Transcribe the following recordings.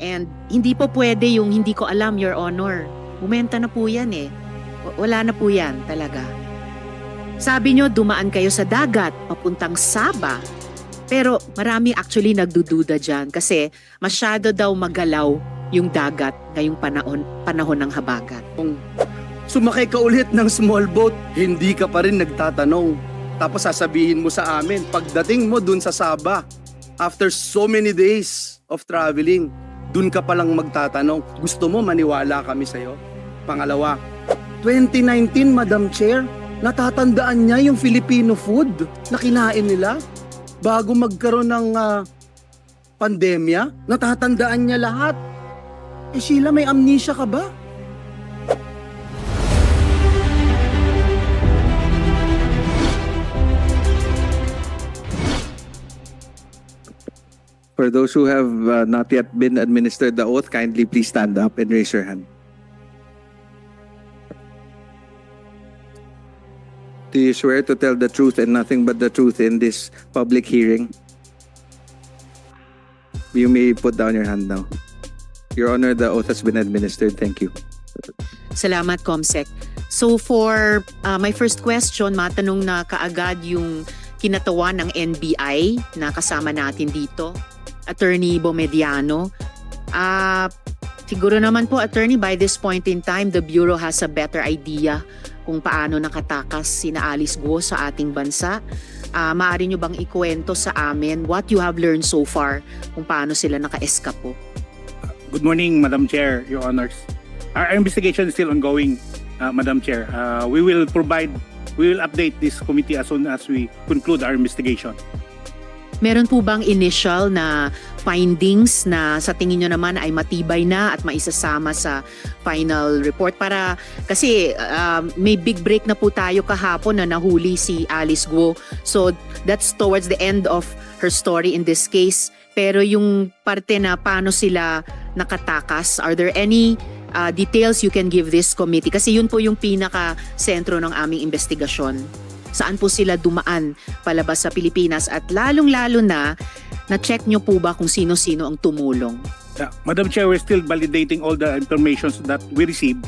And hindi po pwede yung hindi ko alam, Your Honor. Bumenta na po yan eh. Wala na po yan talaga. Sabi nyo, dumaan kayo sa dagat, papuntang Sabah. Pero marami actually nagdududa dyan kasi masyado daw magalaw yung dagat ngayong panahon ng habagat. Kung sumakay ka ulit ng small boat, hindi ka pa rin nagtatanong. Tapos sasabihin mo sa amin, pagdating mo dun sa Sabah, after so many days of traveling, dun ka palang magtatanong, gusto mo maniwala kami sa'yo? Pangalawa, 2019, Madam Chair, natatandaan niya yung Filipino food na kinain nila bago magkaroon ng pandemya. Natatandaan niya lahat. Eh Sheila, may amnesia ka ba? For those who have not yet been administered the oath, kindly please stand up and raise your hand. Do you swear to tell the truth and nothing but the truth in this public hearing? You may put down your hand now. Your Honor, the oath has been administered. Thank you. Salamat, Comsec. So for my first question, matanong na kaagad yung kinatawan ng NBI na kasama natin dito, Attorney Bomediano. Siguro naman po, Attorney, by this point in time, the Bureau has a better idea kung paano nakatakas sina Alice Guo sa ating bansa. Maaari nyo bang ikwento sa amin what you have learned so far kung paano sila naka-escape? Good morning, Madam Chair, Your Honors. Our investigation is still ongoing, Madam Chair. We will update this committee as soon as we conclude our investigation. Meron po bang initial na findings na sa tingin nyo naman ay matibay na at maisasama sa final report? Para kasi may big break na po tayo kahapon na nahuli si Alice Guo. So that's towards the end of her story in this case. Pero yung parte na paano sila nakatakas, are there any details you can give this committee? Kasi yun po yung pinaka-sentro ng aming investigasyon. Saan po sila dumaan palabas sa Pilipinas at lalong-lalo na-check nyo po ba kung sino-sino ang tumulong? Madam Chair, we're still validating all the information that we received.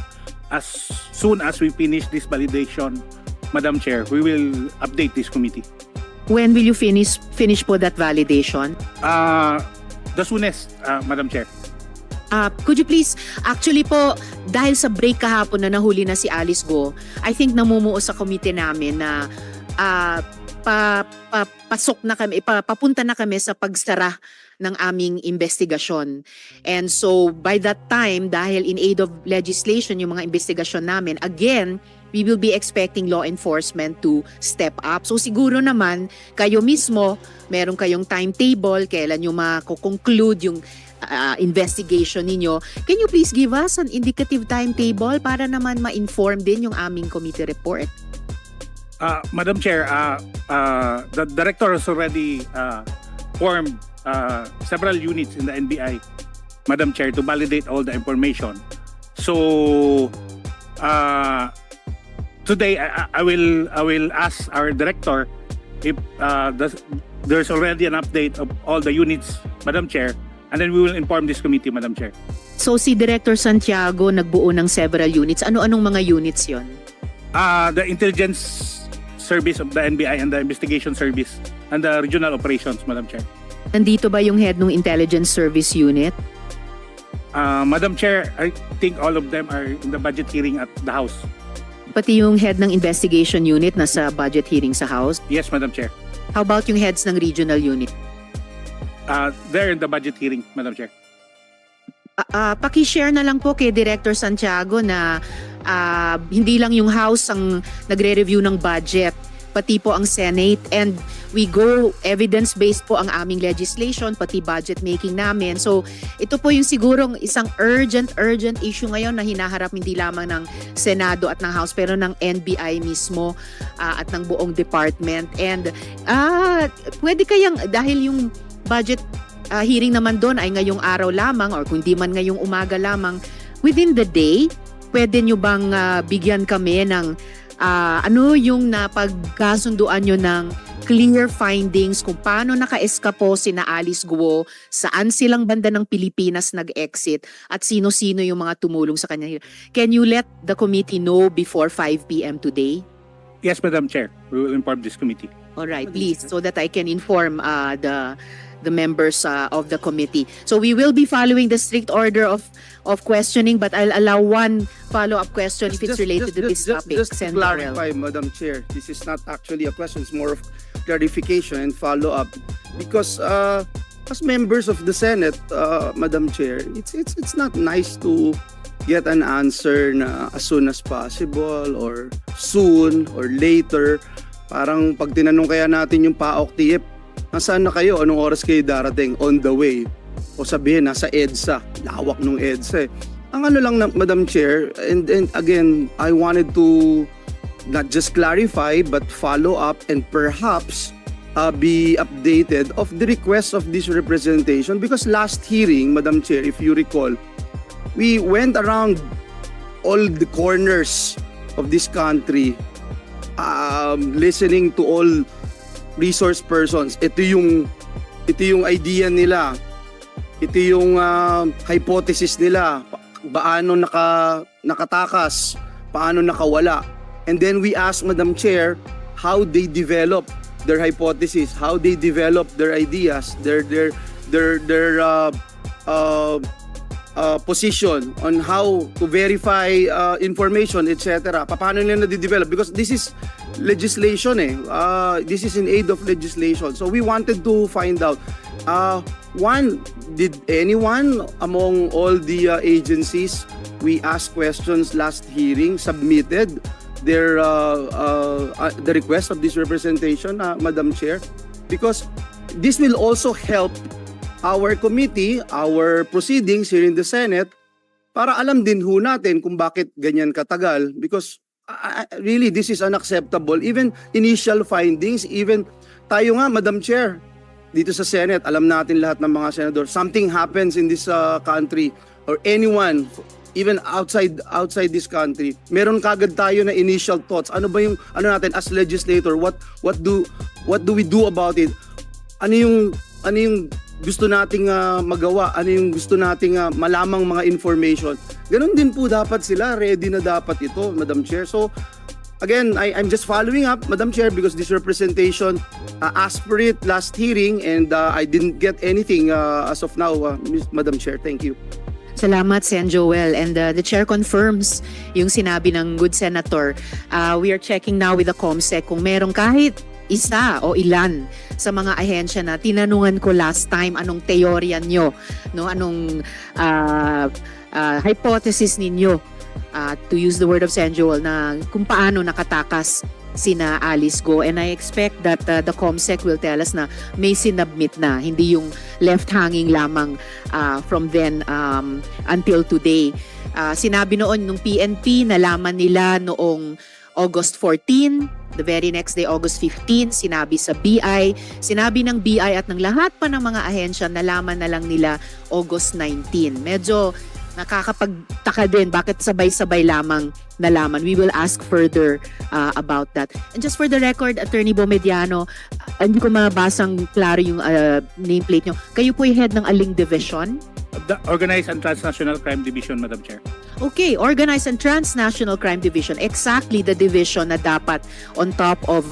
As soon as we finish this validation, Madam Chair, we will update this committee. When will you finish po that validation? The soonest, Madam Chair. Could you please, actually po, dahil sa break kahapon na nahuli na si Alice Guo, I think namumuo sa komite namin na papunta na kami sa pagsara ng aming investigasyon. And so by that time, dahil in aid of legislation yung mga investigasyon namin, again, we will be expecting law enforcement to step up. So siguro naman, kayo mismo, meron kayong timetable, kailan nyo mako-conclude yung investigation ninyo. Can you please give us an indicative timetable para naman ma-inform din yung aming committee report? Madam Chair, the Director has already formed several units in the NBI, Madam Chair, to validate all the information. So, today I will ask our Director if there's already an update of all the units, Madam Chair, and then we will inform this committee, Madam Chair. So si Director Santiago nagbuo ng several units. Ano-anong mga units yon? The Intelligence Service of the NBI and the Investigation Service and the Regional Operations, Madam Chair. Nandito ba yung head ng Intelligence Service Unit? Madam Chair, I think all of them are in the budget hearing at the House. Pati yung head ng Investigation Unit nasa budget hearing sa House? Yes, Madam Chair. How about yung heads ng Regional Unit? They're in the budget hearing, Madam Chair. Paki-share na lang po kay Director Santiago na hindi lang yung House ang nagre-review ng budget, pati po ang Senate, and we go evidence-based po ang aming legislation, pati budget making namin. So ito po yung sigurong isang urgent issue ngayon na hinaharap hindi lamang ng Senado at ng House pero ng NBI mismo at ng buong department. And pwede kayang, dahil yung budget hearing naman doon ay ngayong araw lamang or kung di man ngayong umaga lamang, within the day, pwede nyo bang bigyan kami ng ano yung napagkasunduan nyo ng clear findings kung paano naka-eskapo sina Alice Guo, saan silang banda ng Pilipinas nag-exit, at sino-sino yung mga tumulong sa kanya. Can you let the committee know before 5 p.m. today? Yes, Madam Chair. We will inform this committee. All right, please, so that I can inform the members of the committee. So we will be following the strict order of questioning, but I'll allow one follow-up question if it's related to this topic. Just to Senator Joel. clarify, Madam Chair, this is not actually a question, it's more of clarification and follow-up. Because as members of the Senate, Madam Chair, it's not nice to get an answer na as soon as possible or soon or later. Parang pag tinanong kaya natin yung PAOK TF, nasaan na kayo? Anong oras kayo darating? On the way. O sabihin, nasa EDSA. Lawak nung EDSA eh. Ang ano lang, Madam Chair, and again, I wanted to not just clarify but follow up and perhaps be updated of the request of this representation, because last hearing, Madam Chair, if you recall, we went around all the corners of this country listening to all resource persons. Ito yung idea nila. Ito yung hypothesis nila. Paano nakatakas, paano nakawala. And then we asked, Madam Chair, how they develop their hypothesis, how they develop their ideas, their position on how to verify information, etc. Paano nila na-develop? Because this is legislation this is in aid of legislation. So we wanted to find out, one, did anyone among all the agencies we asked questions last hearing submitted their the request of this representation, Madam Chair? Because this will also help our committee, our proceedings here in the Senate, para alam din ho natin kung bakit ganyan katagal. Because really, this is unacceptable. Even initial findings, even tayo nga, Madam Chair, dito sa Senate, alam natin lahat ng mga senador, something happens in this country, or anyone, even outside this country, meron kagad tayo na initial thoughts. Ano ba yung, natin as legislator, what do we do about it? Ano yung gusto nating magawa, ano yung gusto nating malamang mga information. Ganon din po dapat sila, ready na dapat ito, Madam Chair. So, again, I'm just following up, Madam Chair, because this representation asked for it last hearing and I didn't get anything as of now, Madam Chair. Thank you. Salamat, Sen Joel. And the Chair confirms yung sinabi ng good Senator. We are checking now with the COMSEC kung merong kahit isa o ilan sa mga ahensya na tinanungan ko last time, anong teorya nyo, no? Anong hypothesis ninyo, to use the word of Sen Joel, na kung paano nakatakas sina Alice Guo. And I expect that the COMSEC will tell us na may sinubmit na, hindi yung left hanging lamang from then until today. Sinabi noon nung PNP, nalaman nila noong August 14, the very next day, August 15, sinabi sa BI, sinabi ng BI at ng lahat pa ng mga ahensya, nalaman na lang nila August 19. Medyo nakakapagtaka din bakit sabay-sabay lamang nalaman. We will ask further about that. And just for the record, Attorney Bomediano, hindi ko mabasang klaro yung nameplate nyo. Kayo po yung head ng aling division? The Organized and Transnational Crime Division, Madam Chair. Okay, Organized and Transnational Crime Division. Exactly the division na dapat on top of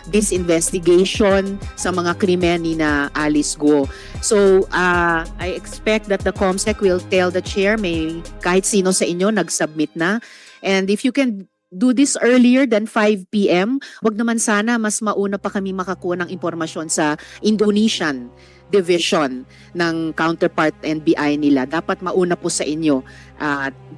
this investigation sa mga krimen ni na Alice Guo. So, I expect that the COMSEC will tell the chair, may kahit sino sa inyo nag-submit na. And if you can do this earlier than 5 p.m., wag naman sana mas mauna pa kami makakuha ng impormasyon sa Indonesian division ng counterpart NBI nila. Dapat mauna po sa inyo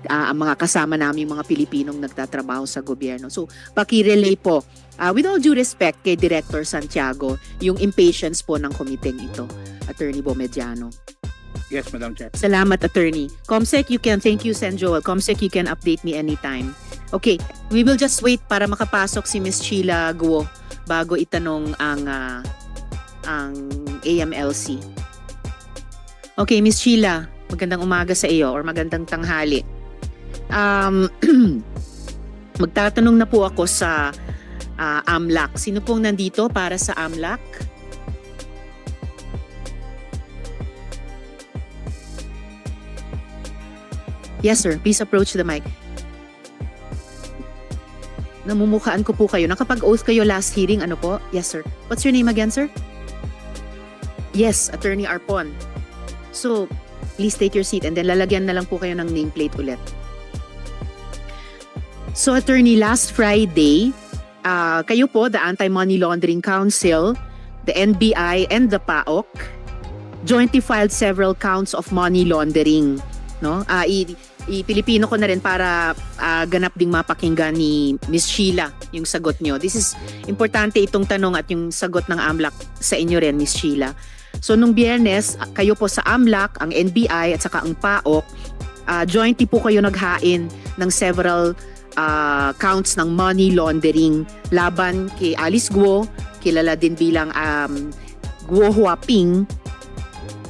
ang mga kasama namin mga Pilipinong nagtatrabaho sa gobyerno. So, paki-relay po, with all due respect kay Director Santiago, yung impatience po ng komiteng ito, Attorney Bomediano. Yes, Madam Chair. Salamat, Attorney. COMSEC, you can, thank you, Sen Joel. COMSEC, you can update me anytime. Okay, we will just wait para makapasok si Ms. Sheila Guo bago itanong ang AMLC. Okay, Ms. Sheila, magandang umaga sa iyo or magandang tanghali. Magtatanong na po ako sa AMLAC. Sino pong nandito para sa AMLAC? Yes, sir. Please approach the mic. Namumukhaan ko po kayo. Nakapag-oath kayo last hearing. Ano po? Yes, sir. What's your name again, sir? Yes, Attorney Arpon. So, please take your seat and then lalagyan na lang po kayo ng nameplate ulit. So, Attorney, last Friday, kayo po, the Anti-Money Laundering Council, the NBI, and the PAOK, jointly filed several counts of money laundering. No? Pilipino ko na rin para ganap ding mapakinggan ni Miss Sheila yung sagot nyo. This is importante itong tanong at yung sagot ng AMLAC sa inyo rin, Miss Sheila. So nung Biyernes, kayo po sa AMLAC, ang NBI at saka ang PAOK, jointly po kayo naghain ng several counts ng money laundering laban kay Alice Guo, kilala din bilang Guo Huaping,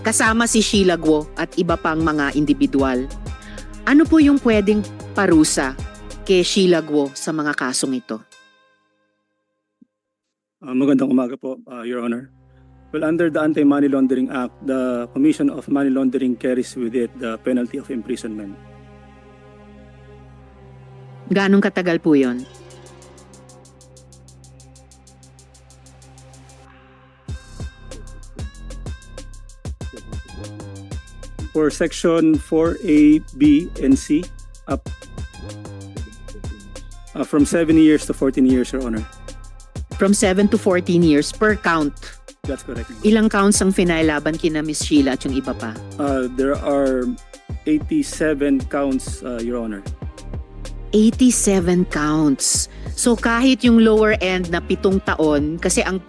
kasama si Sheila Guo at iba pang mga individual. Ano po yung pwedeng parusa kay Sheila Guo sa mga kasong ito? Magandang umaga po, Your Honor. Well, under the Anti-Money Laundering Act, the Commission of Money Laundering carries with it the penalty of imprisonment. Ganong katagal po yun? For Section 4A, B, and C, up from 7 years to 14 years, Your Honor. From 7 to 14 years per count. That's correct. Ilang counts ang finailaban kina Miss Sheila at yung iba pa? There are 87 counts, Your Honor. 87 counts. So kahit yung lower end na 7 taon, kasi ang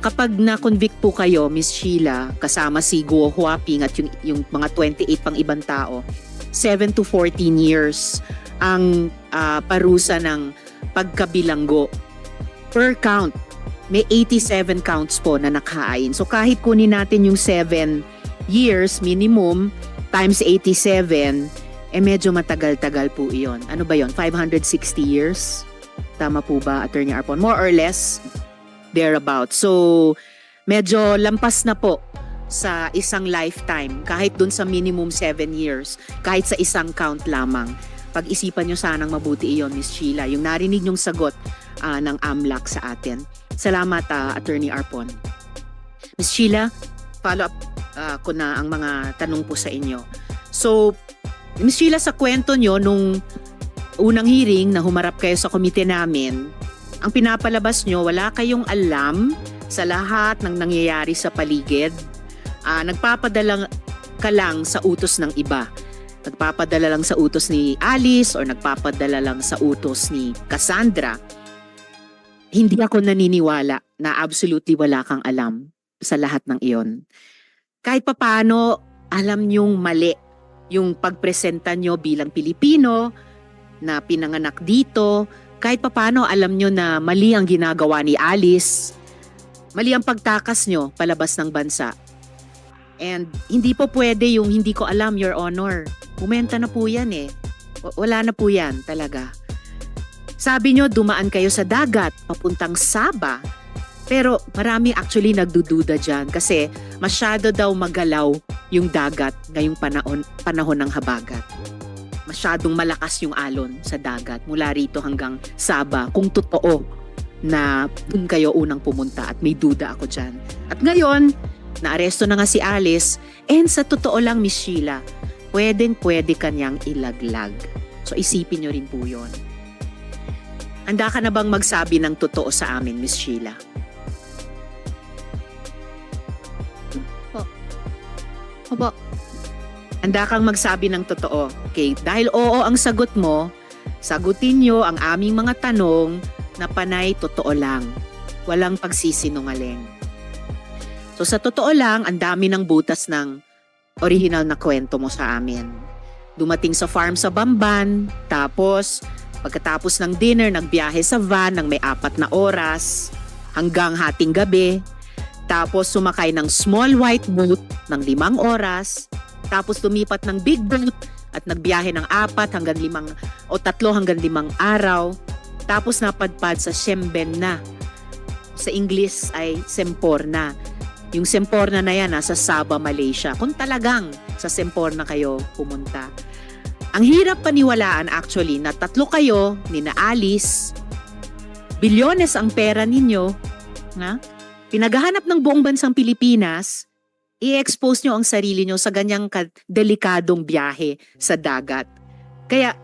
kapag na-convict po kayo, Miss Sheila, kasama si Guo Huaping at yung mga 28 pang ibang tao, 7 to 14 years ang parusa ng pagkabilanggo. Per count, may 87 counts po na nakahain. So kahit kunin natin yung 7 years minimum times 87, medyo matagal-tagal po iyon. Ano ba yon? 560 years? Tama po ba, Attorney Arpon? More or less, thereabout. So, medyo lampas na po sa isang lifetime, kahit dun sa minimum 7 years, kahit sa isang count lamang. Pag-isipan nyo sanang mabuti iyon, Miss Sheila, yung narinig nyong sagot ng AMLAC sa atin. Salamat, Attorney Arpon. Miss Sheila, follow up ko na ang mga tanong po sa inyo. So, Miss Sheila, sa kwento nyo, nung unang hearing na humarap kayo sa komite namin, ang pinapalabas nyo, wala kayong alam sa lahat ng nangyayari sa paligid. Nagpapadala ka lang sa utos ng iba. Nagpapadala lang sa utos ni Alice or nagpapadala lang sa utos ni Cassandra. Hindi ako naniniwala na absolutely wala kang alam sa lahat ng iyon. Kahit papaano, alam nyong mali yung pagpresenta nyo bilang Pilipino na pinanganak dito. Kahit papaano, alam nyo na mali ang ginagawa ni Alice. Mali ang pagtakas nyo palabas ng bansa. And hindi po pwede yung hindi ko alam, Your Honor. Bumenta na po yan eh. Wala na po yan talaga. Sabi nyo, dumaan kayo sa dagat, papuntang Sabah. Pero marami actually nagdududa dyan kasi masyado daw magalaw yung dagat ngayong panahon ng habagat. Masyadong malakas yung alon sa dagat mula rito hanggang Sabah kung totoo na dun kayo unang pumunta at may duda ako dyan. At ngayon, naaresto na nga si Alice and sa totoo lang, Miss Sheila, pwede kanyang ilaglag. So isipin nyo rin po yun. Handa ka na bang magsabi ng totoo sa amin, Miss Sheila? Opo. Handa kang magsabi ng totoo. Okay, dahil oo ang sagot mo, sagutin nyo ang aming mga tanong na panay totoo lang. Walang pagsisinungaling. So sa totoo lang, ang dami ng butas ng original na kwento mo sa amin. Dumating sa farm sa Bamban, tapos pagkatapos ng dinner, nagbiyahe sa van ng may 4 na oras hanggang hating gabi. Tapos sumakay ng small white boat ng 5 oras. Tapos lumipat ng big boat at nagbiyahe ng 4 hanggang 5 o 3 hanggang 5 araw. Tapos napadpad sa Siemben na. Sa English ay Semporna. Yung Semporna na yan nasa Sabah, Malaysia. Kung talagang sa Semporna kayo pumunta. Ang hirap paniwalaan actually na 3 kayo, nina Alice, bilyones ang pera ninyo, na? Pinaghahanap ng buong bansang Pilipinas, i-expose nyo ang sarili nyo sa ganyang delikadong biyahe sa dagat. Kaya,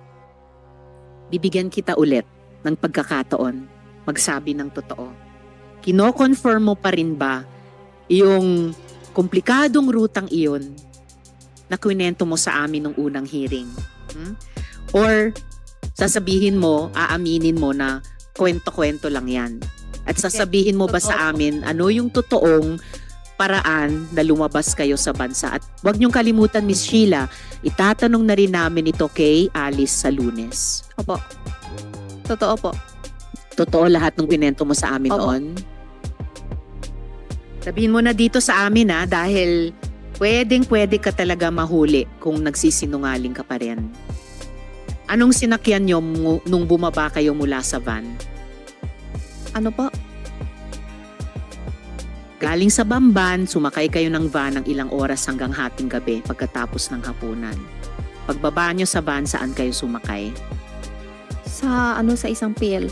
bibigyan kita ulit ng pagkakataon magsabi ng totoo. Kino-confirm mo pa rin ba yung komplikadong rutang iyon na kwento mo sa amin nung unang hearing? Or sasabihin mo, aaminin mo na kwento-kwento lang yan? At sasabihin mo ba sa amin ano yung totoong paraan na lumabas kayo sa bansa? At huwag niyong kalimutan, Miss Sheila, itatanong na rin namin ito kay Alice sa Lunes. Opo. Totoo po. Totoo lahat ng kwento mo sa amin noon? Sabihin mo na dito sa amin dahil pwede ka talaga mahuli kung nagsisinungaling ka pa rin. Anong sinakyan niyo nung bumaba kayo mula sa van? Ano po? Galing sa Bamban, sumakay kayo ng van ng ilang oras hanggang hating gabi pagkatapos ng hapunan. Pagbaba nyo sa van, saan kayo sumakay? Sa isang pier.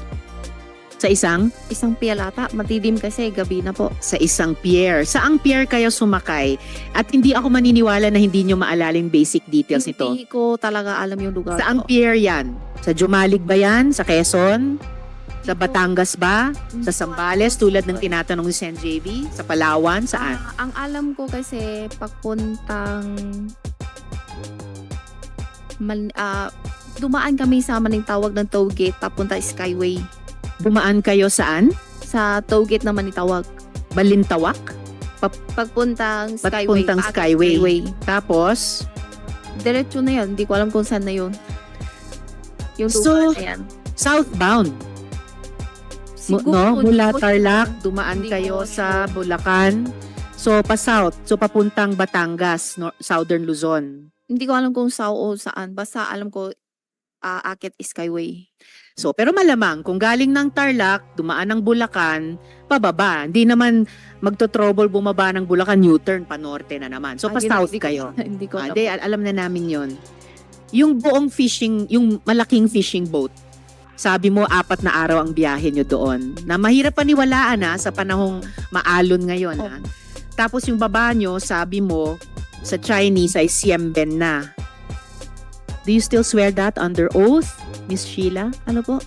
Sa isang? Isang pier ata. Matidim kasi, gabi na po. Sa isang pier. Saang pier kayo sumakay? At hindi ako maniniwala na hindi nyo maalala yung basic details nito. Hindi ko talaga alam yung lugar. Saang pier yan? Sa Jumalig ba yan? Sa Quezon? Sa Batangas ba? Sa Zambales tulad ng tinatanong ni Sen. JV? Sa Palawan? Saan? Ang alam ko kasi papuntang dumaan kami sa Manitawag ng toll gate papunta Skyway. Dumaan kayo saan? Sa toll gate na Manitawag. Balintawak? Pagpuntang Skyway. Papuntang Skyway. Tapos? Diretso na yun. Hindi ko alam kung saan na yun. Yung So, lugar na yan. Southbound? Siguro, Mula hindi ko Tarlac, sure. dumaan Hindi kayo ko sa sure. Bulacan. So, pa-south. So, papuntang Batangas, Southern Luzon. Hindi ko alam kung saan o saan. Basta alam ko, akit Skyway. So, pero malamang, kung galing ng Tarlac, dumaan ng Bulacan, pababa. Hindi naman magto-trouble bumaba ng Bulacan, U-turn, pa-norte na naman. So, pa-south kayo. Hindi ko alam. Hindi, alam na namin yon. Yung buong fishing, yung malaking fishing boat, sabi mo 4 na araw ang biyahe nyo doon. Na mahirap paniwalaan sa panahong maalon ngayon. Tapos yung baba nyo, sabi mo, sa Chinese ay Siemben na. Do you still swear that under oath, Miss Sheila? Ano po?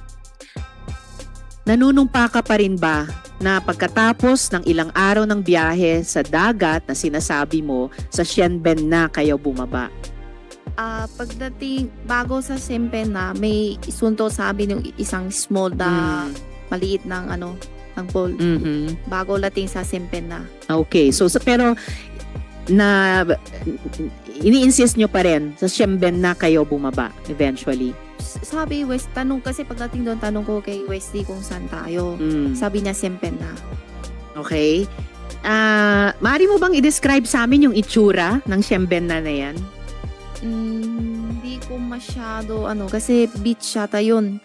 Nanunumpa ka pa rin ba na pagkatapos ng ilang araw ng biyahe sa dagat na sinasabi mo, sa Siemben na kayo bumaba? Pagdating, bago sa Siemben na, may isunto sa amin yung isang small na maliit ng ng pool. Bago lating sa Siemben na. Okay, so pero na ini-insist nyo pa rin sa Siemben na kayo bumaba eventually. Sabi West, tanong kasi pagdating doon, tanong ko kay Wesley kung saan tayo. Sabi niya Siemben na. Okay. Maaari mo bang i-describe sa amin yung itsura ng Siemben na yan? Hindi ko masyado kasi beach yata yun.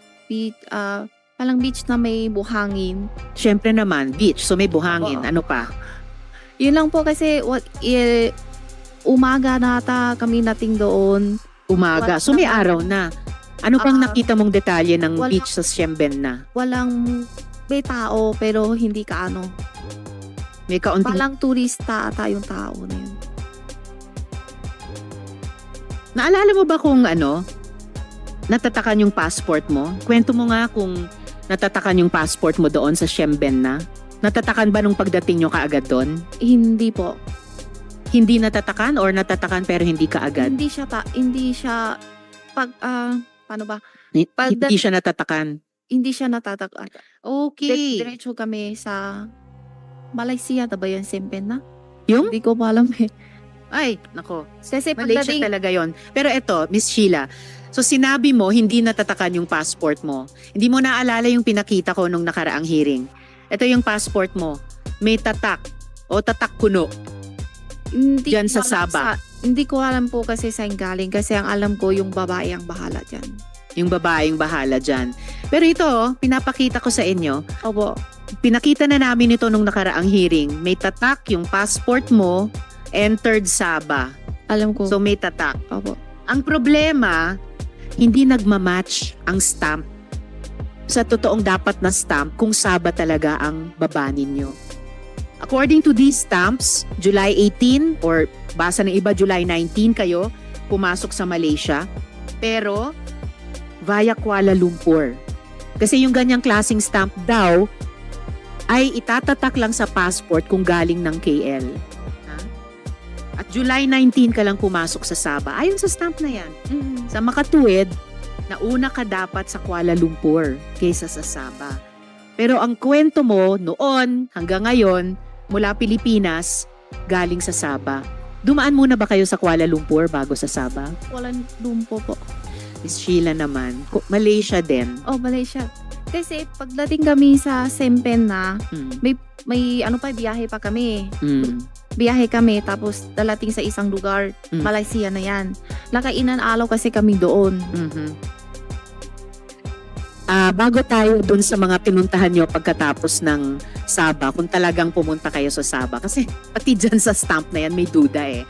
Palang beach na may buhangin. Siyempre naman, beach. So may buhangin. Oo. Ano pa? Yun lang po kasi umaga na ata kami nating doon. Umaga. So may araw na. Ano pang nakita mong detalye ng wala- beach sa Siemben na? May tao pero hindi ka May kaunting... Palang turista ata yung tao na yun. Naalala mo ba kung natatakan yung passport mo? Kwento mo nga kung natatakan yung passport mo doon sa Siemben na. Natatakan ba nung pagdating nyo kaagad doon? Hindi po. Hindi natatakan or natatakan pero hindi kaagad? Hindi siya paano ba? Hindi siya natatakan. Hindi siya natatakan. Okay. Diretso kami sa Malaysia ba yan Siemben na? Yung? Hindi ko pa alam eh. Ay, nako. Kasi Malaysia pagdating, talaga yon. Pero eto, Miss Sheila, so sinabi mo hindi natatakan yung passport mo. Hindi mo naalala yung pinakita ko nung nakaraang hearing. Ito yung passport mo. May tatak o tatak kuno. hindi Diyan ko sa alam Sabah. Hindi ko alam po kasi saan galing kasi ang alam ko yung babae ang bahala dyan. Yung babaeng bahala dyan. Pero ito, pinapakita ko sa inyo. Opo. Pinakita na namin ito nung nakaraang hearing. May tatak yung passport mo, entered Sabah. Alam ko. So may tatak. Opo. Ang problema, hindi nagmamatch ang stamp sa totoong dapat na stamp kung Sabah talaga ang baba ninyo. According to these stamps, July 18 or basa ng iba July 19 kayo pumasok sa Malaysia, pero via Kuala Lumpur. Kasi yung ganyang klaseng stamp daw ay itatatak lang sa passport kung galing ng KL. Ha? At July 19 ka lang pumasok sa Sabah. Ayon sa stamp na yan. Sa makatuwid, nauna ka dapat sa Kuala Lumpur kaysa sa Sabah. Pero ang kwento mo noon hanggang ngayon, mula Pilipinas, galing sa Sabah. Dumaan muna ba kayo sa Kuala Lumpur bago sa Sabah? Kuala Lumpur po. Miss Sheila naman. Malaysia din. Oh, Malaysia. Kasi pagdating kami sa Sempen na, may ano pa, biyahe pa kami. Biyahe kami, tapos dalating sa isang lugar, Malaysia na yan. Nakainan alaw kasi kami doon. Bago tayo dun sa mga pinuntahan nyo pagkatapos ng Sabah, kung talagang pumunta kayo sa Sabah, kasi pati dyan sa stamp na yan may duda eh.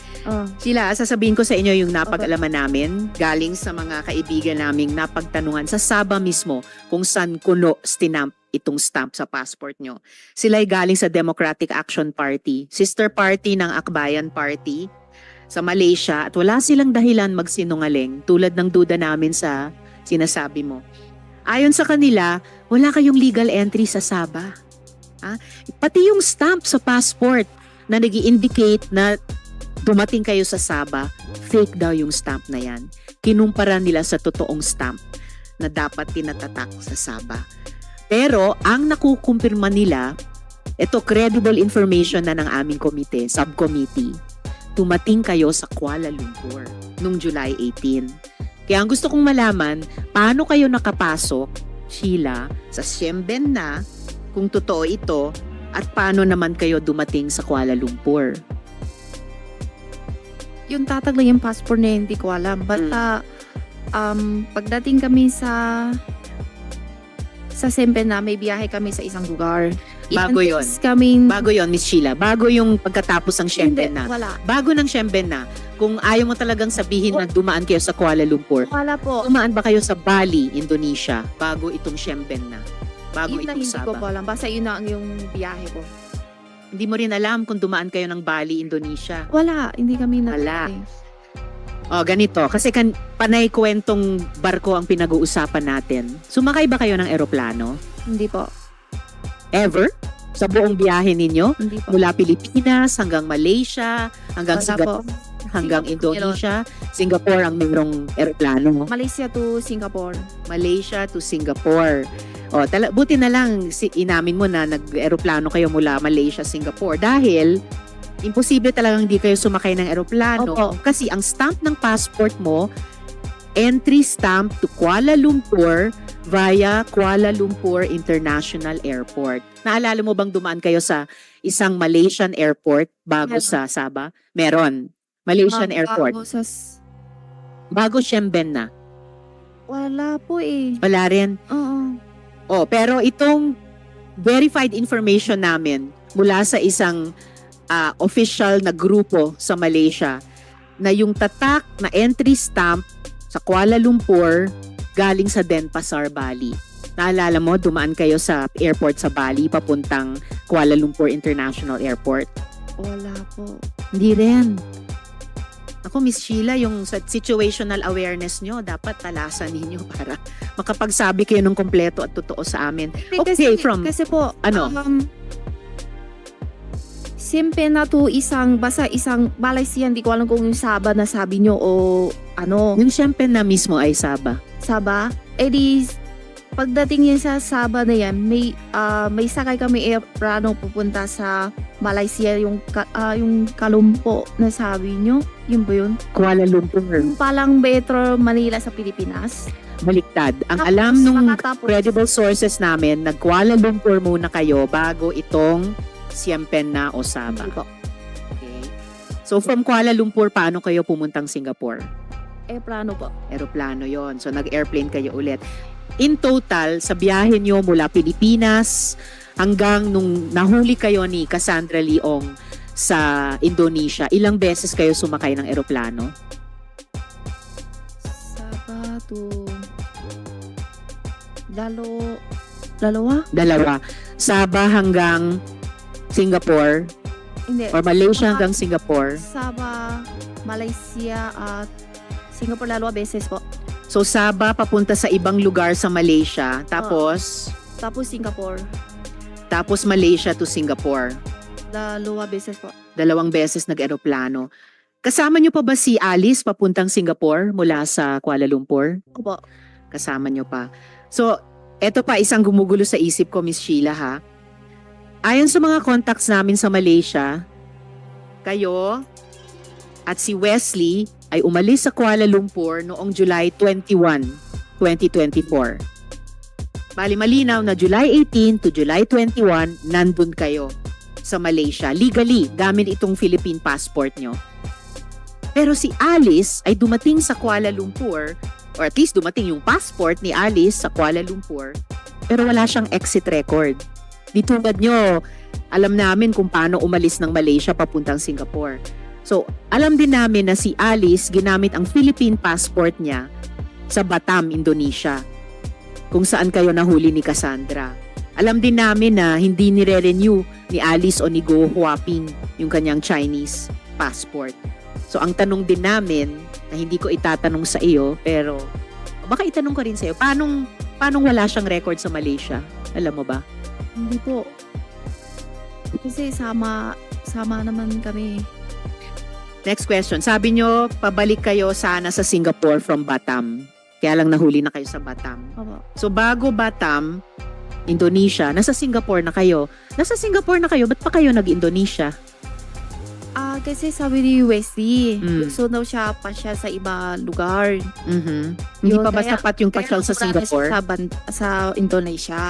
Sheila, sasabihin ko sa inyo yung napag-alaman namin galing sa mga kaibigan naming napagtanungan sa Sabah mismo kung saan kuno stinamp itong stamp sa passport nyo. Sila ay galing sa Democratic Action Party, sister party ng Akbayan Party sa Malaysia, at wala silang dahilan magsinungaling tulad ng duda namin sa sinasabi mo. Ayon sa kanila, wala kayong legal entry sa Sabah. Pati yung stamp sa passport na nag-i-indicate na dumating kayo sa Sabah, fake daw yung stamp na yan. Kinumpara nila sa totoong stamp na dapat tinatatak sa Sabah. Pero ang nakukumpirma nila, ito credible information na ng aming komite, subcommittee, dumating kayo sa Kuala Lumpur noong July 18. Kaya ang gusto kong malaman, paano kayo nakapasok, Sheila, sa Siemben na, kung totoo ito, at paano naman kayo dumating sa Kuala Lumpur? Yung tatag lang yung passport na hindi ko alam. Basta, pagdating kami sa Siemben na, may biyahe kami sa isang lugar. Bago yun. Bago yun, Miss Sheila. Bago yung pagkatapos ng Siemben na. Wala. Bago ng Siemben na. Kung ayaw mo talagang sabihin na dumaan kayo sa Kuala Lumpur. Wala po. Dumaan ba kayo sa Bali, Indonesia, bago itong Siemben na? Bago Yun na itong hindi ko Sabah? po alam. Basta yun na yung biyahe ko. Hindi mo rin alam kung dumaan kayo ng Bali, Indonesia. Wala. Hindi kami Wala. O, ganito. Kasi panay kwentong barko ang pinag-uusapan natin. Sumakay ba kayo ng eroplano? Hindi po. Ever? Sa buong biyahe ninyo? Hindi po. Mula Pilipinas hanggang Malaysia, hanggang Wala Singapore, hanggang Indonesia. Singapore ang mayroong eroplano. Malaysia to Singapore. Malaysia to Singapore. O, buti na lang inamin mo na nag-eroplano kayo mula Malaysia, Singapore. Dahil imposible talagang hindi kayo sumakay ng eroplano. Opo. Kasi ang stamp ng passport mo, entry stamp to Kuala Lumpur via Kuala Lumpur International Airport. Naalala mo bang dumaan kayo sa isang Malaysian airport bago sa Sabah? Meron. Malaysian airport. Bago Siemben na. Wala po eh. Wala rin. Oo. Pero itong verified information namin mula sa isang official na grupo sa Malaysia na yung tatak na entry stamp sa Kuala Lumpur galing sa Denpasar, Bali. Naalala mo, dumaan kayo sa airport sa Bali papuntang Kuala Lumpur International Airport? Wala po. Hindi rin. Ako, Miss Sheila, yung situational awareness nyo, dapat talasan ninyo para makapagsabi kayo ng kompleto at totoo sa amin. Okay, kasi po, ano? Siyempre na to isang Malaysia, hindi ko alam kung yung Sabah na sabi nyo o ano. Yung siyempre na mismo ay Sabah. Sabah? Di, pagdating yan sa Sabah na yan, may sakay kami aeroplano pupunta sa Malaysia, yung Kalumpo na sabi nyo. Yun ba yun? Kuala Lumpur. Yung palang Metro Manila sa Pilipinas. Baliktad. Ang Tapos, alam nung makatapos. credible sources namin, nag-Kuala Lumpur muna kayo bago itong Siempen na o Sabah. Hindi po. Okay. So from Kuala Lumpur, paano kayo pumuntang Singapore? Plano po. Aeroplano yon. So nag-airplane kayo ulit. In total, sa biyahe nyo mula Pilipinas hanggang nung nahuli kayo ni Cassandra Leong sa Indonesia, ilang beses kayo sumakay ng aeroplano? Sabado. Dalawa? Dalawa. Sabah hanggang Singapore Hindi. or Malaysia hanggang Singapore. Sabah, Malaysia at Singapore 2 beses po. So Sabah papunta sa ibang lugar sa Malaysia, tapos Tapos Singapore, tapos Malaysia to Singapore. 2 beses po. 2 beses nag-aeroplano. Kasama nyo pa ba si Alice papuntang Singapore mula sa Kuala Lumpur? Opo. Kasama nyo pa. So, eto pa isang gumugulo sa isip ko, Miss Sheila, ha? Ayon sa mga contacts namin sa Malaysia, kayo at si Wesley ay umalis sa Kuala Lumpur noong July 21, 2024. Bali malinaw na July 18 to July 21, nandun kayo sa Malaysia. Legally, gamit itong Philippine passport nyo. Pero si Alice ay dumating sa Kuala Lumpur, or at least dumating yung passport ni Alice sa Kuala Lumpur, pero wala siyang exit record. Di tulad nyo, alam namin kung paano umalis ng Malaysia papuntang Singapore. So, alam din namin na si Alice ginamit ang Philippine passport niya sa Batam, Indonesia, kung saan kayo nahuli ni Cassandra. Alam din namin na hindi nire-renew ni Alice o ni Go Huaping yung kanyang Chinese passport. So, ang tanong din namin, na hindi ko itatanong sa iyo, pero baka itanong ko rin sa iyo, paano wala siyang record sa Malaysia? Alam mo ba? Hindi po. Kasi sama naman kami. Next question. Sabi nyo, pabalik kayo sana sa Singapore from Batam. Kaya lang nahuli na kayo sa Batam. Opo. So bago Batam, Indonesia, nasa Singapore na kayo. Nasa Singapore na kayo, ba't pa kayo nag-Indonesia? Kasi sabi ni Wesley, Mm. gusto daw siya pasyal sa iba lugar. Hindi Yun, pa ba kaya- sapat yung pasyal sa napunta na siya Singapore? sa Indonesia.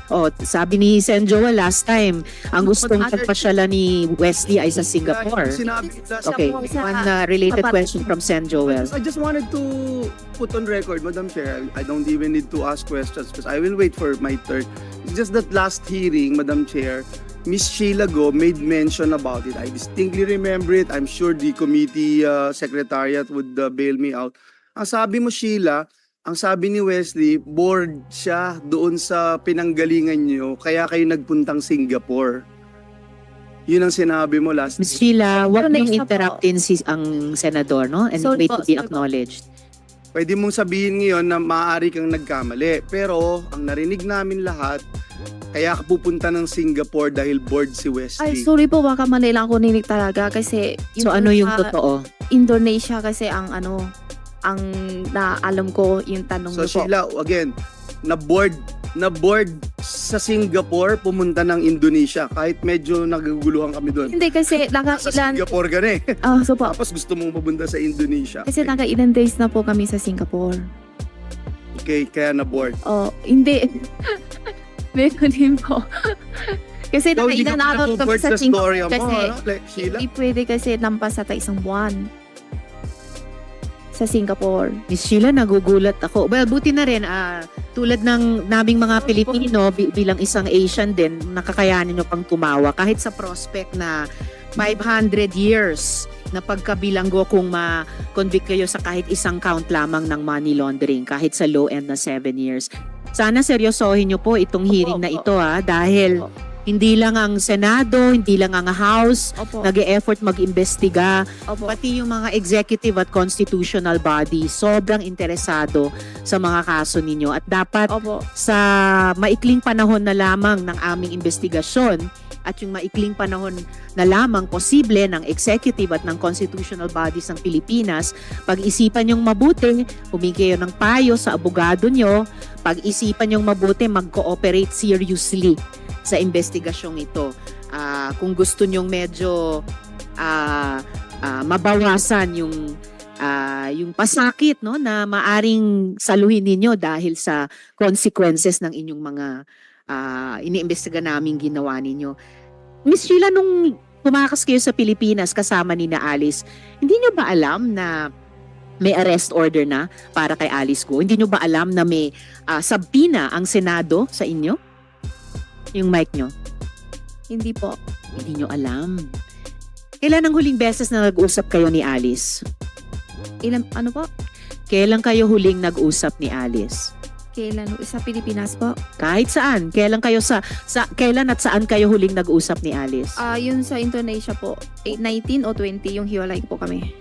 Oh, sabi ni Sen Joel last time, ang gustong Other- pagpasyalan ni Wesley ay sa Singapore. Sinabi last Okay, Sa- one related sa- question from Sen Joel. I just wanted to put on record, Madam Chair, I don't even need to ask questions because I will wait for my turn. It's just that last hearing, Madam Chair, Miss Sheila Go made mention about it. I distinctly remember it. I'm sure the committee secretariat would bail me out. Ang sabi mo, Sheila, ang sabi ni Wesley, bored siya doon sa pinanggalingan niyo, kaya kayo nagpuntang Singapore. Yun ang sinabi mo last. Ms. Sheila, wag Next niyong na po. interruptin ang senador, no? And Sorry wait po, to be sorry po. acknowledged. Pwede mong sabihin ngayon na maaari kang nagkamali. Pero ang narinig namin lahat, kaya ka pupunta ng Singapore dahil bored si Ay, Wesley. sorry po, baka mali lang ako ninig talaga kasi So ano yung sa totoo? Indonesia kasi ang naalam ko yung tanong So niyo po. Sheila, again, na-bored sa Singapore, pumunta ng Indonesia. Kahit medyo naguguluhan kami doon. Hindi kasi Sa nakailan, Singapore ka na eh. so po, Tapos gusto mong pumunta sa Indonesia. kasi nakailan days na po kami sa Singapore. Okay, kaya na-bored. Oh, hindi. Meron din po. Kasi So, hindi ka nakailan araw kami na-bored sa sa story Singapore mo, kasi ano? Like, Sheila? hindi pwede kasi lampas sa isang buwan sa Singapore. Miss Sheila, nagugulat ako. Well, buti na rin, tulad ng naming mga Pilipino, bilang isang Asian din, nakakayanin nyo pang tumawa. Kahit sa prospect na 500 years na pagkabilanggo kung ma-convict kayo sa kahit isang count lamang ng money laundering, kahit sa low end na 7 years. Sana seryosohin nyo po itong hearing na ito dahil hindi lang ang Senado, hindi lang ang House, Opo. nag-e-effort mag-imbestiga, Opo. pati yung mga executive at constitutional body, sobrang interesado sa mga kaso ninyo. At dapat Opo. sa maikling panahon na lamang ng aming investigasyon at yung maikling panahon na lamang posible ng executive at ng constitutional bodies ng Pilipinas, pag-isipan yung mabuti, humingi kayo ng payo sa abogado nyo, pag-isipan yung mabuti, mag-cooperate seriously sa investigasyong ito. Kung gusto nyong medyo mabawasan yung pasakit, no, na maaring saluhin ninyo dahil sa consequences ng inyong mga iniimbestiga naming ginawa ninyo. Miss Sheila, nung tumakas kayo sa Pilipinas kasama ni na Alice, hindi nyo ba alam na may arrest order na para kay Alice Go? Hindi nyo ba alam na may subpoena ang Senado sa inyo? Yung mic nyo? Hindi po. Hindi nyo alam. Kailan ang huling beses na nag-usap kayo ni Alice? Ano po? Kailan kayo huling nag-usap ni Alice? Kailan? Sa Pilipinas po? Kahit saan. Kailan kayo kailan at saan kayo huling nag-usap ni Alice? Yun sa Indonesia po. 19 o 20 yung hiwalay po kami.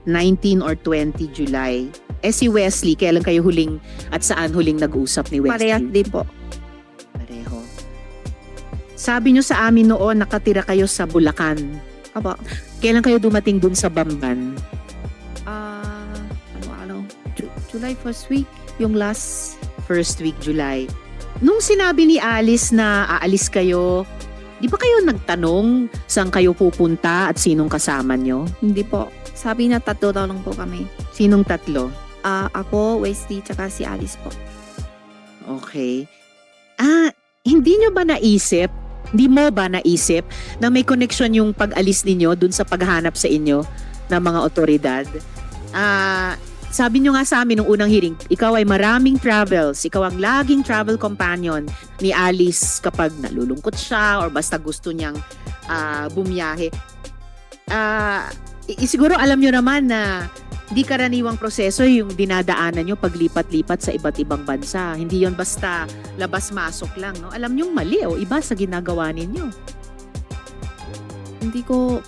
19 or 20 July. Si Wesley, kailan kayo huling at saan huling nag-usap ni Wesley? Parehas din po. Pareho. Sabi nyo sa amin noon, nakatira kayo sa Bulacan. Apo. Kailan kayo dumating dun sa Bamban? July first week, yung last. First week, July. Nung sinabi ni Alice na aalis kayo, di ba kayo nagtanong saan kayo pupunta at sinong kasama nyo? Hindi po. Sabi na 3 daw lang po kami. Sinong 3? Ako, Wesley, tsaka si Alice po. Okay. Hindi mo ba naisip na may connection yung pag-alis ninyo dun sa paghanap sa inyo ng mga otoridad? Sabi nyo nga sa amin nung unang hearing, ikaw ay maraming travels. Ikaw ang laging travel companion ni Alice kapag nalulungkot siya or basta gusto niyang bumiyahe. Siguro alam nyo naman na di karaniwang proseso yung dinadaanan nyo paglipat-lipat sa iba't ibang bansa. Hindi yon basta labas-masok lang. No? Alam nyo mali o iba sa ginagawa ninyo. Hindi po.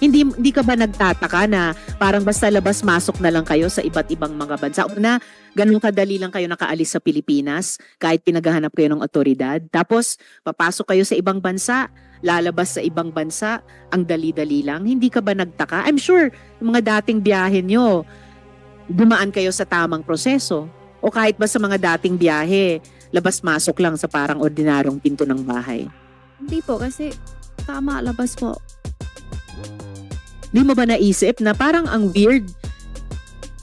Hindi ka ba nagtataka na parang basta labas-masok na lang kayo sa iba't ibang mga bansa? Una, ganun kadali lang kayo nakaalis sa Pilipinas kahit pinaghahanap kayo ng otoridad. Tapos, papasok kayo sa ibang bansa, lalabas sa ibang bansa, ang dali-dali lang. Hindi ka ba nagtaka? I'm sure, yung mga dating biyahe nyo, dumaan kayo sa tamang proseso. O kahit ba sa mga dating biyahe, labas-masok lang sa parang ordinaryong pinto ng bahay. Hindi po, kasi tama, labas po. Di mo ba naisip na parang ang weird,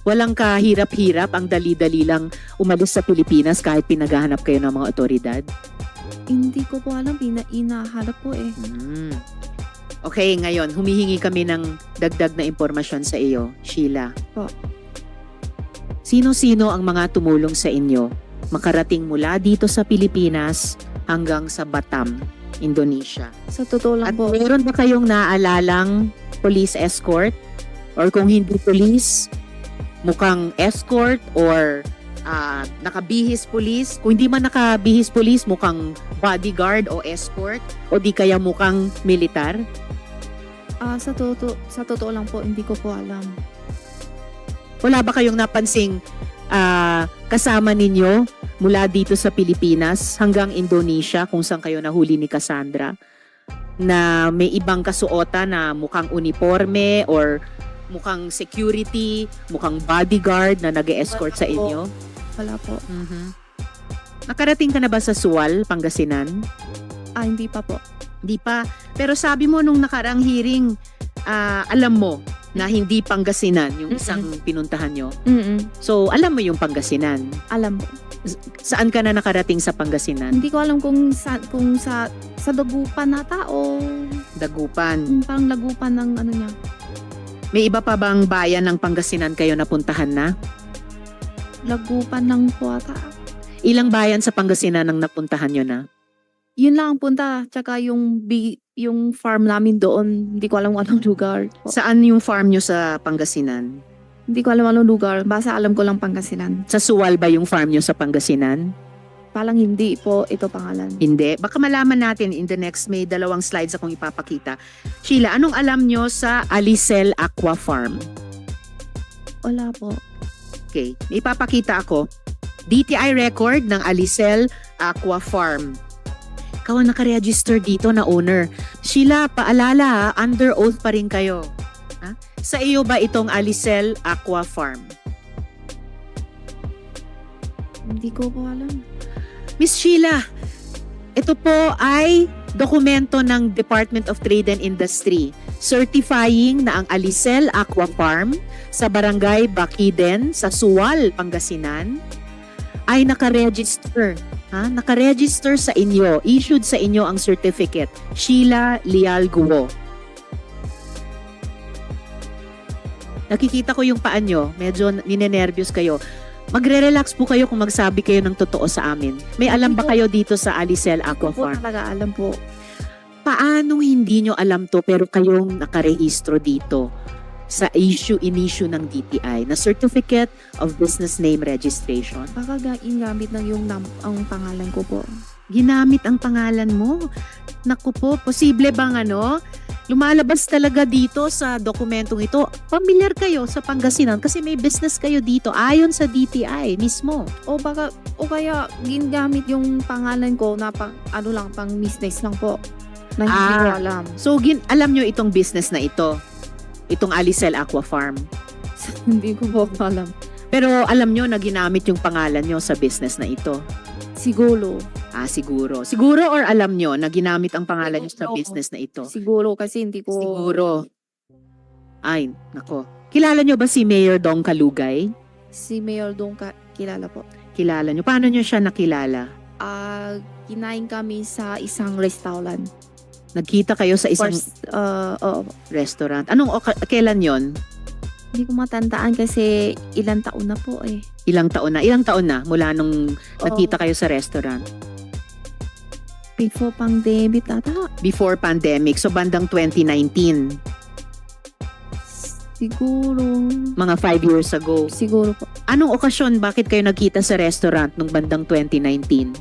walang kahirap-hirap, ang dali-dali lang umalis sa Pilipinas kahit pinaghahanap kayo ng mga otoridad? Hindi ko po alam, inahalap po eh. Okay, ngayon, humihingi kami ng dagdag na impormasyon sa iyo, Sheila. Po. Sino-sino ang mga tumulong sa inyo makarating mula dito sa Pilipinas hanggang sa Batam, Indonesia? Sa totoo lang At po. meron ba kayong naalalang police escort? Or kung hindi police, mukhang escort or nakabihis police? Kung hindi man nakabihis police, mukhang bodyguard o escort? O di kaya mukhang militar? Sa totoo lang po, hindi ko po alam. Wala ba kayong napansing kasama ninyo mula dito sa Pilipinas hanggang Indonesia kung saan kayo nahuli ni Cassandra na may ibang kasuotan na mukhang uniforme or mukhang security, mukhang bodyguard na nag-escort sa inyo? Wala po. Nakarating ka na ba sa Sual, Pangasinan? Hindi pa po. Hindi pa. Pero sabi mo nung nakarang hearing, alam mo na hindi Pangasinan yung isang pinuntahan nyo. So, alam mo yung Pangasinan. Alam po. Saan ka na nakarating sa Pangasinan? Hindi ko alam kung sa Dagupan nata o Dagupan. parang Lagupan ng ano niya. May iba pa bang bayan ng Pangasinan kayo napuntahan na? Lagupan ng po ata. Ilang bayan sa Pangasinan ang napuntahan nyo na? Yun lang ang punta. Tsaka yung farm namin doon, hindi ko alam anong lugar. Saan yung farm nyo sa Pangasinan? Hindi ko alam anong lugar. Basta alam ko lang Pangasinan. Sa Sual ba yung farm nyo sa Pangasinan? Parang hindi po ito pangalan. Hindi. Baka malaman natin in the next, may 2 slides akong ipapakita. Sheila, anong alam nyo sa Alicel Aqua Farm? Wala po. Okay. May ipapakita ako. DTI record ng Alicel Aqua Farm. Ikaw ang nakaregister dito na owner. Sheila, paalala, under oath pa rin kayo. Ha? Sa iyo ba itong Alicel Aqua Farm? Hindi ko po alam. Miss Sheila, ito po ay dokumento ng Department of Trade and Industry certifying na ang Alicel Aqua Farm sa Barangay Baciden sa Sual, Pangasinan ay nakaregister Ha? Nakaregister sa inyo, issued sa inyo ang certificate, Sheila Leal Guo. Nakikita ko yung paan nyo, medyo ninenervyos kayo. Magre-relax po kayo kung magsabi kayo ng totoo sa amin. May alam ba kayo dito sa Alicel Aqua Po Farm? talaga alam po. Paano hindi nyo alam to pero kayong nakarehistro dito sa in-issue ng DTI na Certificate of Business Name Registration? Baka ginamit ng ang pangalan ko po. Ginamit ang pangalan mo? Naku po, posible bang lumalabas talaga dito sa dokumentong ito? Pamilyar kayo sa Pangasinan kasi may business kayo dito ayon sa DTI mismo. O kaya ginamit yung pangalan ko na pang business lang po. Na hindi ko alam. So, alam nyo itong business na ito? Itong Alicel Aqua Farm? Hindi ko po alam. Pero alam nyo na ginamit yung pangalan nyo sa business na ito? Siguro. Siguro. Siguro or alam nyo na ginamit ang pangalan nyo sa business na ito? Siguro kasi hindi ko... Siguro. Ay, nako. Kilala nyo ba si Mayor Dong Kalugay? Si Mayor Dong kilala po. Kilala nyo. Paano nyo siya nakilala? Kinain kami sa isang restaurant. Nagkita kayo sa isang restaurant. Kailan yon? Hindi ko matandaan kasi ilang taon na po eh. Ilang taon na? Ilang taon na mula nung nagkita kayo sa restaurant? Before pandemic ata. Before pandemic. So bandang 2019. Siguro. Mga 5 years ago. Siguro po. Anong okasyon bakit kayo nagkita sa restaurant nung bandang 2019?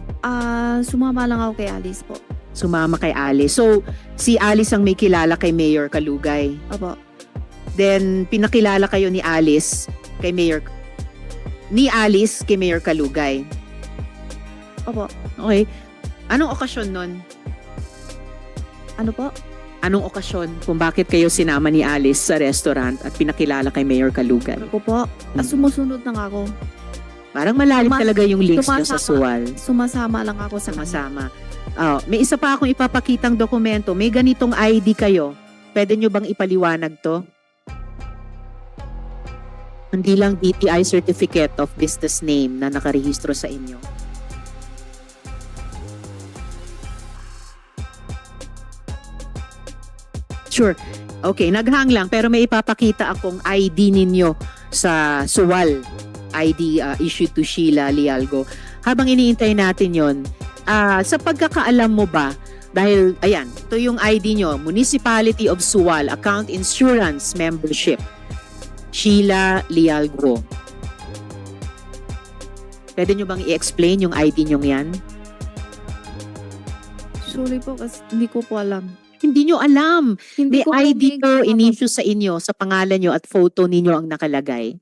Sumama lang ako kay Alice po. Sumama kay Alice. So, si Alice ang may kilala kay Mayor Kalugay. Opo. Then, pinakilala kayo ni Alice kay Mayor Kalugay. Opo. Okay. Anong okasyon nun? Ano po? Anong okasyon kung bakit kayo sinama ni Alice sa restaurant at pinakilala kay Mayor Kalugay? Ano po? Sumusunod lang ako. Parang malalim talaga yung links nyo sa Suwal. Sumasama lang ako sa Sumasama. May isa pa akong ipapakitang dokumento. May ganitong ID kayo. Pwede nyo bang ipaliwanag to? Hindi lang DTI Certificate of Business Name na nakarehistro sa inyo. Sure. Okay, naghang lang pero may ipapakita akong ID ninyo sa Suwal. ID issued to Sheila Leal Guo. Habang iniintay natin yon, sa pagkakaalam mo ba, dahil ayan, ito yung ID nyo, Municipality of Suwal, Account Insurance Membership, Sheila Leal Guo. Pwede nyo bang i-explain yung ID nyo yan? Sorry po kasi hindi ko po alam. Hindi nyo alam. Hindi May ko ID ko in-issue sa inyo, sa pangalan nyo at photo ninyo ang nakalagay.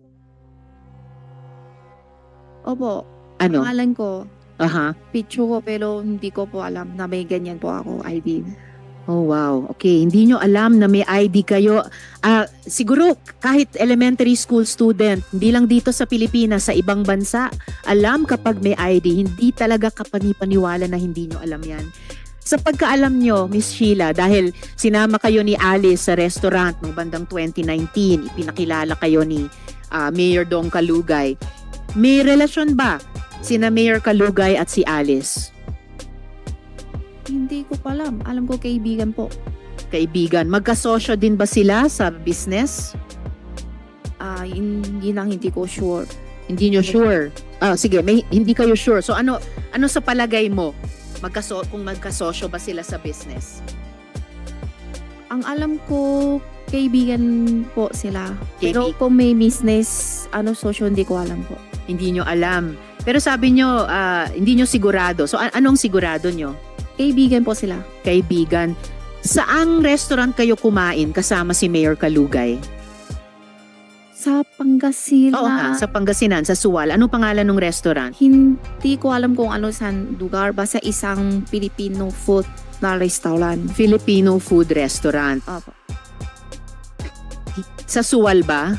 Opo. Ano? Pangalan ko. Picture ko pero hindi ko po alam na may ganyan po ako ID. Oh wow. Okay, hindi nyo alam na may ID kayo. Siguro kahit elementary school student, hindi lang dito sa Pilipinas, sa ibang bansa, alam kapag may ID, hindi talaga kapanipaniwala na hindi nyo alam yan. Sa pagkaalam nyo, Miss Sheila, dahil sinama kayo ni Alice sa restaurant noong bandang 2019, ipinakilala kayo ni Mayor Dong Kalugay, may relasyon ba sina Mayor Kalugay at si Alice? Hindi ko pa alam. Alam ko kaibigan po. Kaibigan. Magkasosyo din ba sila sa business? Hindi ko sure. Hindi nyo sure? Sige, hindi kayo sure. So ano sa palagay mo? Kung magkasosyo ba sila sa business? Ang alam ko, kaibigan po sila. Pero Kaibigan. kung may business, sosyo, hindi ko alam po. Hindi nyo alam. Pero sabi nyo, hindi nyo sigurado. So anong sigurado nyo? Kaibigan po sila. Kaibigan. Saang restaurant kayo kumain kasama si Mayor Kalugay? Sa Pangasinan. Oo, sa Pangasinan, sa Suwal. Anong pangalan ng restaurant? Hindi ko alam kung ano saan lugar. Basta isang Filipino food na restaurant. Filipino food restaurant. Opo. Sa Suwal ba?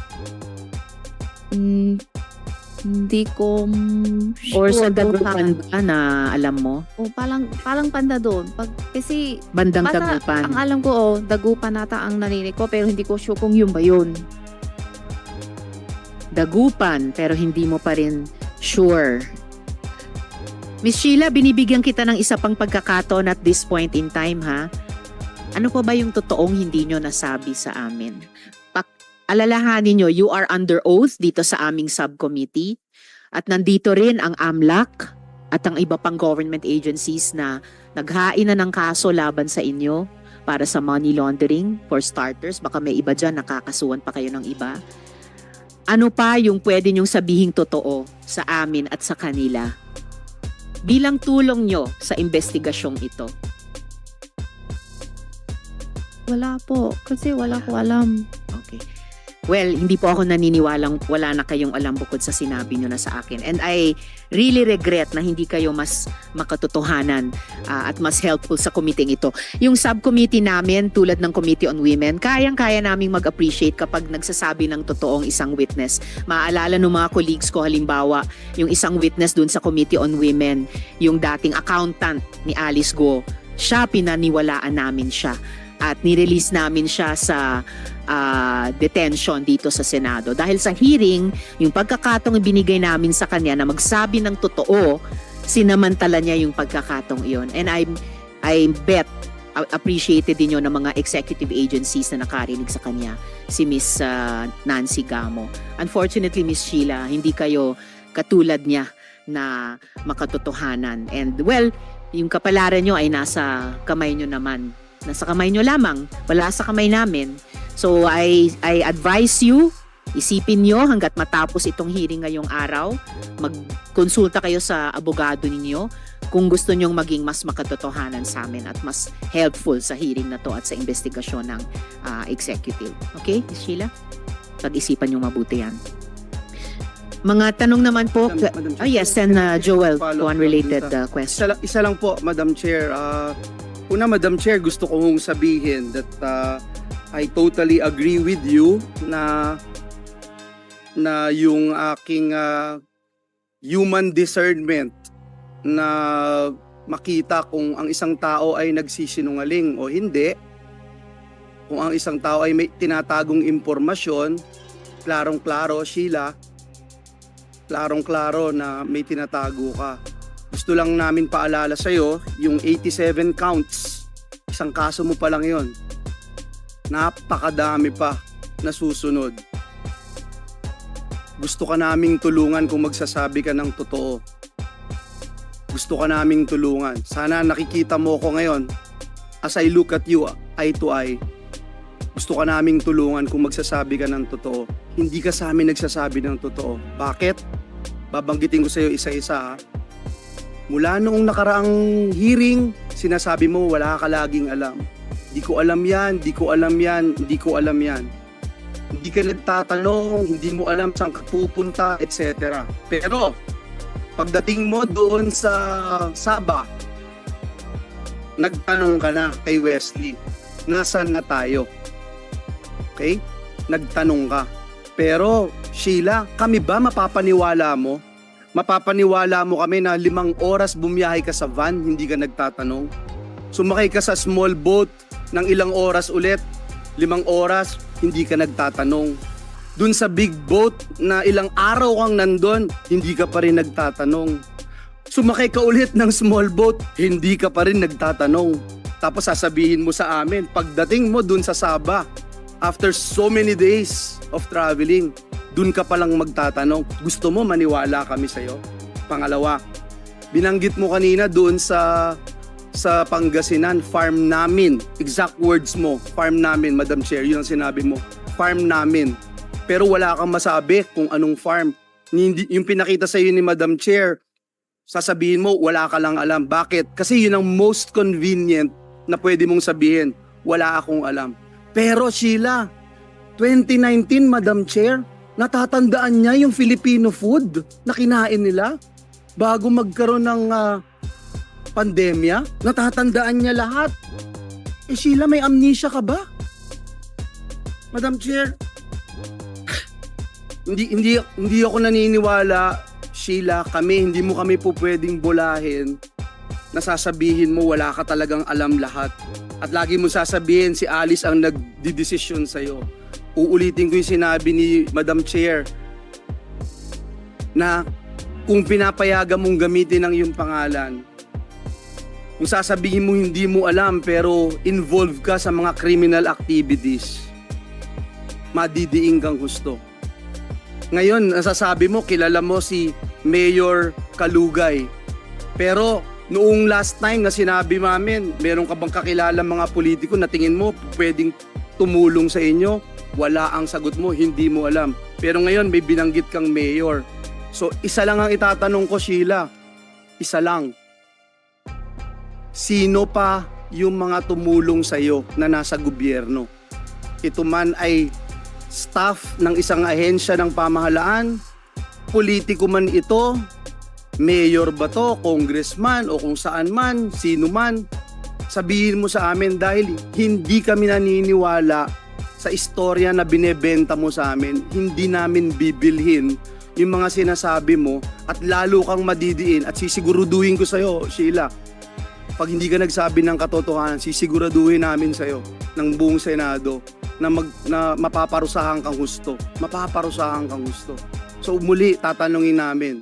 Hindi ko Or sa sure Dagupan ba na alam mo? O parang banda doon. Kasi Bandang basta Dagupan. ang alam ko, Dagupan nata ang narinig ko pero hindi ko sure kung yun ba yun. Dagupan, pero hindi mo pa rin sure. Miss Sheila, binibigyan kita ng isa pang pagkakataon at this point in time, ha? Ano pa ba yung totoong hindi nyo nasabi sa amin? Alalahanin nyo, you are under oath dito sa aming subcommittee at nandito rin ang AMLAC at ang iba pang government agencies na naghain na ng kaso laban sa inyo para sa money laundering. For starters, baka may iba dyan, nakakasuhan pa kayo ng iba. Ano pa yung pwede nyong sabihing totoo sa amin at sa kanila bilang tulong nyo sa investigasyong ito? Wala po. Kasi wala ko alam. Okay. Well, hindi po ako naniniwalang wala na kayong alam bukod sa sinabi nyo na sa akin. And I really regret na hindi kayo mas makatotohanan at mas helpful sa committee ito. Yung subcommittee namin, tulad ng Committee on Women, kayang-kaya naming mag-appreciate kapag nagsasabi ng totoong isang witness. Maalala ng mga colleagues ko, halimbawa, yung isang witness dun sa Committee on Women, yung dating accountant ni Alice Go, siya, pinaniwalaan namin siya. At nirelease namin siya sa detention dito sa Senado. Dahil sa hearing, yung pagkakataong binigay namin sa kanya na magsabi ng totoo, sinamantala niya yung pagkakataong iyon. And I bet appreciated din yun ng mga executive agencies na nakarinig sa kanya, si Miss Nancy Gamo. Unfortunately, Miss Sheila, hindi kayo katulad niya na makatotohanan. And well, yung kapalaran nyo ay nasa kamay nyo naman. Nasa kamay nyo lamang, wala sa kamay namin. So I advise you, isipin nyo hanggat matapos itong hearing ngayong araw, magkonsulta kayo sa abogado ninyo kung gusto nyong maging mas makatotohanan sa amin at mas helpful sa hearing na to at sa investigasyon ng executive. Okay, Ms. Sheila? Pag-isipan nyo mabuti yan. Mga tanong naman po. Yes, and Joel, one related question. Isa lang po, Madam Chair. Una, Madam Chair, gusto kong sabihin that I totally agree with you na yung aking human discernment na makita kung ang isang tao ay nagsisinungaling o hindi, kung ang isang tao ay may tinatagong impormasyon, klarong-klaro, Sheila, klarong-klaro na may tinatago ka. Gusto lang namin paalala sa'yo, yung 87 counts, isang kaso mo pa lang yon. Napakadami pa na susunod. Gusto ka naming tulungan kung magsasabi ka ng totoo. Gusto ka naming tulungan. Sana nakikita mo ko ngayon, as I look at you, eye to eye. Gusto ka naming tulungan kung magsasabi ka ng totoo. Hindi ka sa amin nagsasabi ng totoo. Bakit? Babanggitin ko sa'yo isa-isa, ha? Mula noong nakaraang hearing, sinasabi mo wala ka laging alam. Di ko alam yan, di ko alam yan, di ko alam yan. Hindi ka nagtatanong, hindi mo alam saan ka pupunta, etc. Pero, pagdating mo doon sa Sabah, nagtanong ka na kay Wesley, nasaan na tayo? Okay? Nagtanong ka. Pero, Sheila, kami ba mapapaniwala mo? Mapapaniwala mo kami na 5 oras bumiyahe ka sa van, hindi ka nagtatanong? Sumakay ka sa small boat ng ilang oras ulit, 5 oras, hindi ka nagtatanong. Dun sa big boat na ilang araw kang nandun, hindi ka pa rin nagtatanong. Sumakay ka ulit ng small boat, hindi ka pa rin nagtatanong. Tapos sasabihin mo sa amin, pagdating mo dun sa Sabah, after so many days of traveling, dun ka palang magtatanong. Gusto mo maniwala kami sa'yo? Pangalawa, binanggit mo kanina doon sa Pangasinan, farm namin. Exact words mo, farm namin, Madam Chair. Yun ang sinabi mo, farm namin. Pero wala kang masabi kung anong farm. Yung pinakita sa'yo ni Madam Chair, sasabihin mo, wala ka lang alam. Bakit? Kasi yun ang most convenient na pwede mong sabihin, wala akong alam. Pero Sheila, 2019, Madam Chair, natatandaan niya yung Filipino food na kinain nila bago magkaroon ng pandemya. Natatandaan niya lahat. Eh Sheila, may amnesia ka ba? Madam Chair, hindi ako naniniwala, Sheila, hindi mo kami po pwedeng bulahin na sasabihin mo wala ka talagang alam lahat. At lagi mo sasabihin si Alice ang nagdidesisyon sa'yo. Uulitin ko yung sinabi ni Madam Chair na kung pinapayagan mong gamitin ang iyong pangalan, kung sasabihin mo hindi mo alam pero involved ka sa mga criminal activities, madidiing kang husto. Ngayon, nasasabi mo, kilala mo si Mayor Kalugay. Pero noong last time na sinabi namin, meron ka bang kakilala mga politiko na tingin mo pwedeng tumulong sa inyo? Wala ang sagot mo, hindi mo alam. Pero ngayon may binanggit kang mayor. So isa lang ang itatanong ko, Sheila. Isa lang. Sino pa yung mga tumulong sa iyo na nasa gobyerno? Ito man ay staff ng isang ahensya ng pamahalaan, politiko man ito, mayor ba to, congressman o kung saan man, sino man, sabihin mo sa amin dahil hindi kami naniniwala sa istorya na binebenta mo sa amin, hindi namin bibilhin yung mga sinasabi mo at lalo kang madidiin at sisiguraduhin ko sa'yo, Sheila. Pag hindi ka nagsabi ng katotohanan, sisiguraduhin namin sa'yo ng buong Senado na mapaparusahan kang husto. Mapaparusahan kang husto. So muli, tatanungin namin,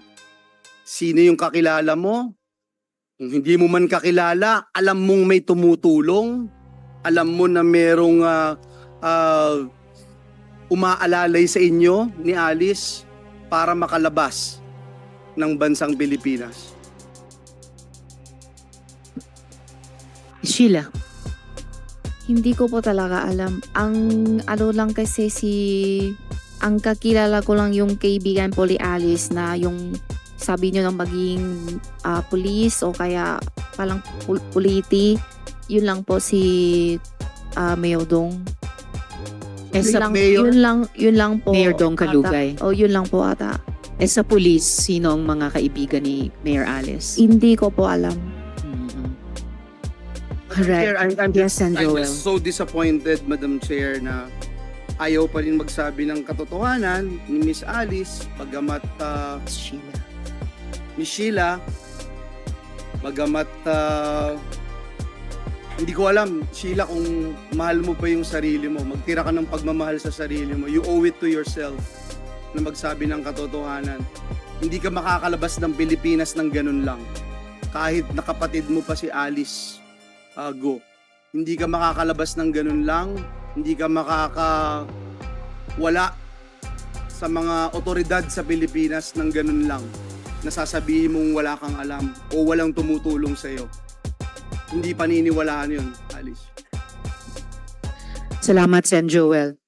sino yung kakilala mo? Kung hindi mo man kakilala, alam mong may tumutulong, alam mo na merong umaalalay sa inyo ni Alice para makalabas ng bansang Pilipinas. Sheila. Hindi ko po talaga alam. Ang ano lang kasi ang kakilala ko lang yung kaibigan po ni Alice na yung sabi nyo ng maging police o kaya palang puliti. Yun lang po si Mayor Dong. Mayor? Yun lang po. Mayor Dong Kalugay. O yun lang po ata. Sa police, sino ang mga kaibigan ni Mayor Alice? Hindi ko po alam. Chair, I'm Yes, and I'm Joel. just so disappointed, Madam Chair, na ayaw pa rin magsabi ng katotohanan ni Miss Alice, bagamat Sheila. Miss Sheila, bagamat hindi ko alam, Sheila, kung mahal mo pa yung sarili mo, magtira ka ng pagmamahal sa sarili mo, you owe it to yourself na magsabi ng katotohanan. Hindi ka makakalabas ng Pilipinas ng ganun lang. Kahit nakapatid mo pa si Alice Go. Hindi ka makakalabas ng ganun lang, hindi ka wala sa mga otoridad sa Pilipinas ng ganun lang. Nasasabihin mong wala kang alam o walang tumutulong sa iyo. Hindi paniniwalaan yun, Alice. Salamat, Sen Joel.